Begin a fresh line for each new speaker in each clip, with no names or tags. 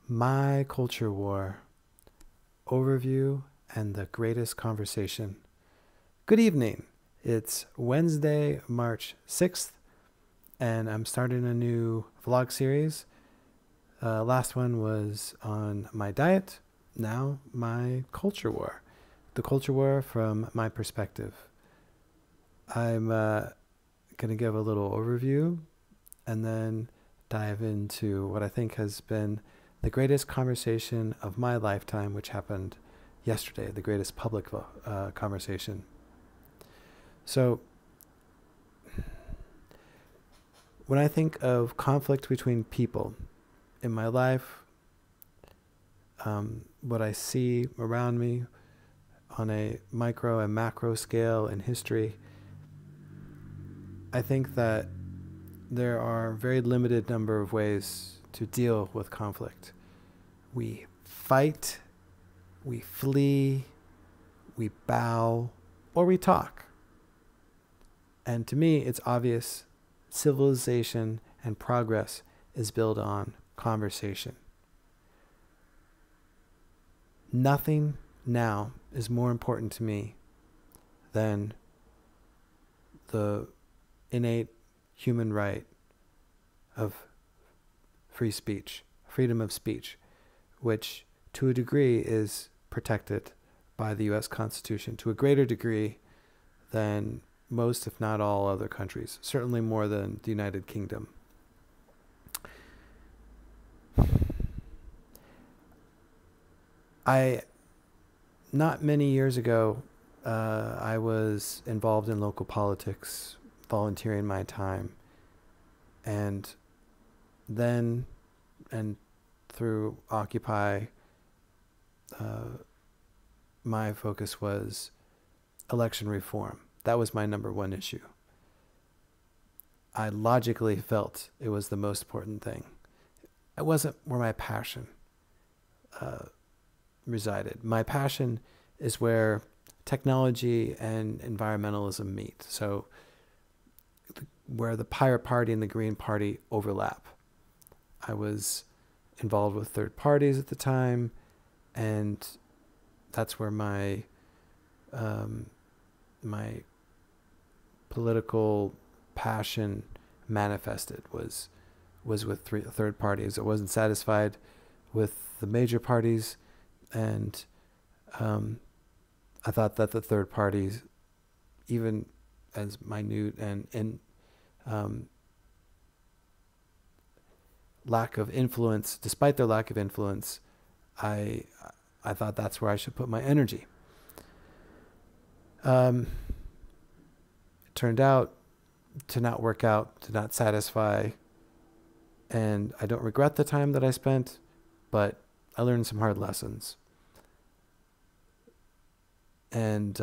My Culture War Overview and the Greatest Conversation. Good evening. It's Wednesday, March 6th, and I'm starting a new vlog series. Last one was on my diet. Now, my culture war. The culture war from my perspective. I'm going to give a little overview and then dive into what I think has been the greatest conversation of my lifetime, which happened yesterday, the greatest public conversation. So, when I think of conflict between people in my life, what I see around me on a micro and macro scale in history, I think that there are a very limited number of ways to deal with conflict. We fight, we flee, we bow, or we talk. And to me, it's obvious civilization and progress is built on conversation. Nothing now is more important to me than the innate human right of free speech, freedom of speech, which to a degree is protected by the U.S. Constitution, to a greater degree than most, if not all, other countries, certainly more than the United Kingdom. Not many years ago, I was involved in local politics, volunteering my time. And then, and through Occupy, my focus was election reform. That was my number one issue. I logically felt it was the most important thing. It wasn't where my passion resided. My passion is where technology and environmentalism meet. So where the Pirate Party and the Green Party overlap. I was involved with third parties at the time, and that's where my my political passion manifested was with third parties. I wasn't satisfied with the major parties, and I thought that the third parties, even as minute and lack of influence, despite their lack of influence, I thought that's where I should put my energy. It turned out to not work out, to not satisfy, and I don't regret the time that I spent, but I learned some hard lessons. And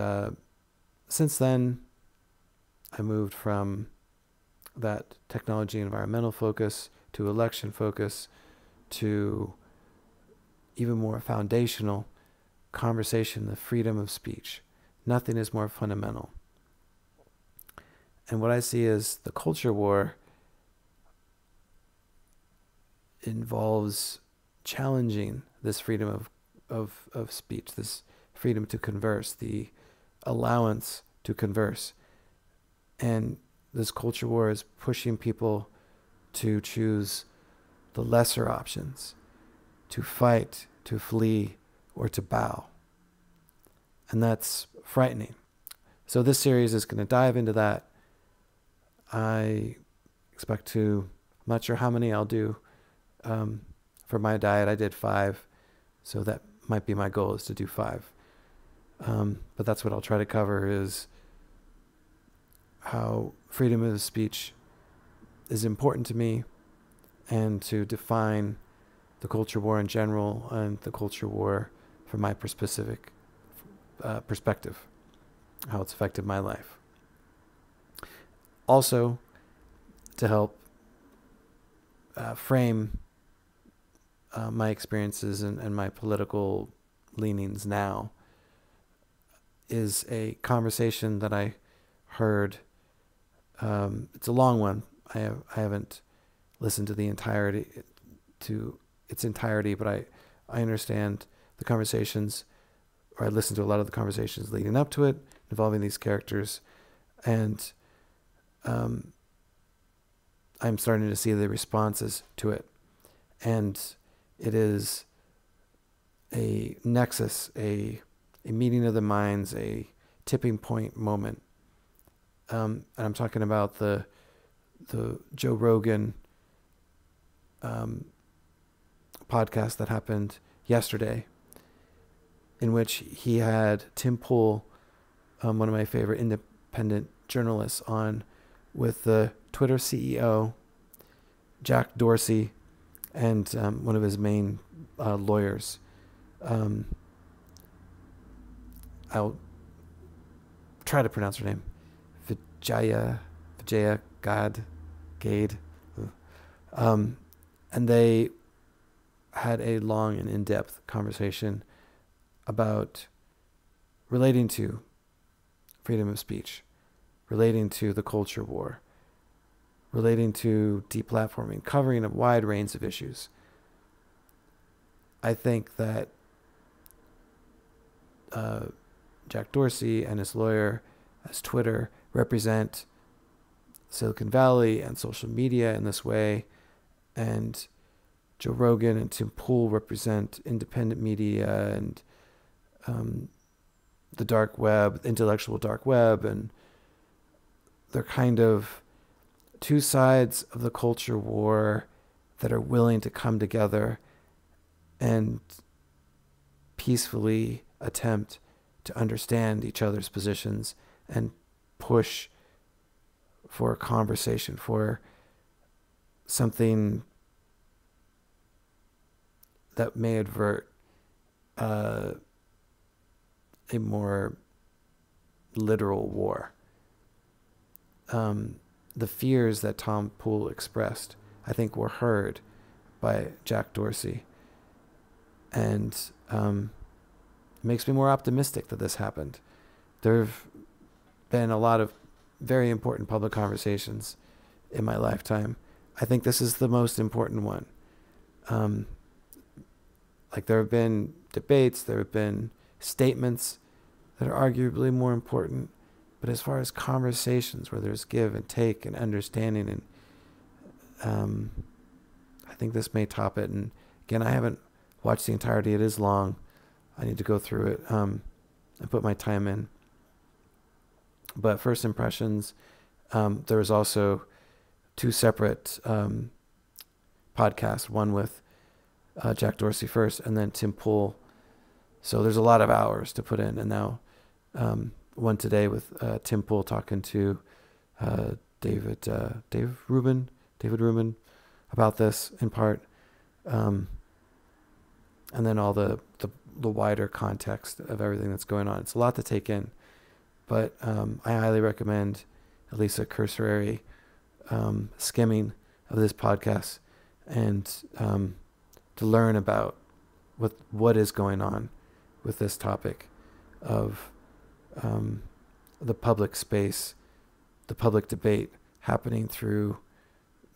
since then, I moved from that technology environmental focus to election focus to even more foundational conversation, the freedom of speech. Nothing is more fundamental. And what I see is the culture war involves challenging this freedom of speech, this freedom to converse, the allowance to converse. And this culture war is pushing people to choose the lesser options, to fight, to flee, or to bow. And that's frightening. So this series is going to dive into that. I expect to, I'm not sure how many I'll do. For my diet, I did 5. So that might be my goal, is to do 5. But that's what I'll try to cover, is how freedom of speech is important to me, and to define the culture war in general and the culture war from my specific perspective, how it's affected my life. Also, to help frame my experiences and my political leanings now, is a conversation that I heard. It's a long one. I haven't listened to the entirety to its entirety, but I understand the conversations, or I listened to a lot of the conversations leading up to it, involving these characters, and I'm starting to see the responses to it. And it is a nexus, a meeting of the minds, a tipping point moment. And I'm talking about the Joe Rogan podcast that happened yesterday, in which he had Tim Pool, one of my favorite independent journalists, on with the Twitter CEO, Jack Dorsey, and one of his main lawyers. I'll try to pronounce her name. Vijaya, Gadde. And they had a long and in-depth conversation about relating to freedom of speech, relating to the culture war, relating to deplatforming, covering a wide range of issues. I think that Jack Dorsey and his lawyer, as Twitter, represent Silicon Valley and social media in this way, and Joe Rogan and Tim Pool represent independent media and the dark web, intellectual dark web, and they're kind of two sides of the culture war that are willing to come together and peacefully attempt to understand each other's positions and push for a conversation, for something that may avert a more literal war. The fears that Tom Pool expressed, I think, were heard by Jack Dorsey, and it makes me more optimistic that this happened. There have been a lot of very important public conversations in my lifetime. I think this is the most important one. Like, there have been debates, there have been statements that are arguably more important, but as far as conversations where there's give and take and understanding, and I think this may top it. And again, I haven't watched the entirety. It is long. I need to go through it and put my time in. But first impressions, there was also two separate podcasts, one with Jack Dorsey first, and then Tim Pool. So there's a lot of hours to put in. And now one today with Tim Pool talking to David Rubin about this in part. And then all the wider context of everything that's going on. It's a lot to take in, but I highly recommend at least a cursory skimming of this podcast, and to learn about what is going on with this topic of the public space, the public debate happening through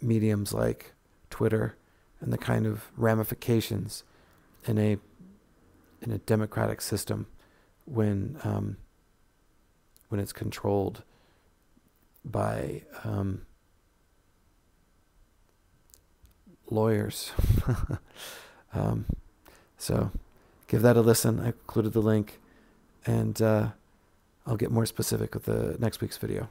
mediums like Twitter, and the kind of ramifications in a democratic system when it's controlled by lawyers. So give that a listen. I included the link, and I'll get more specific with the next week's video.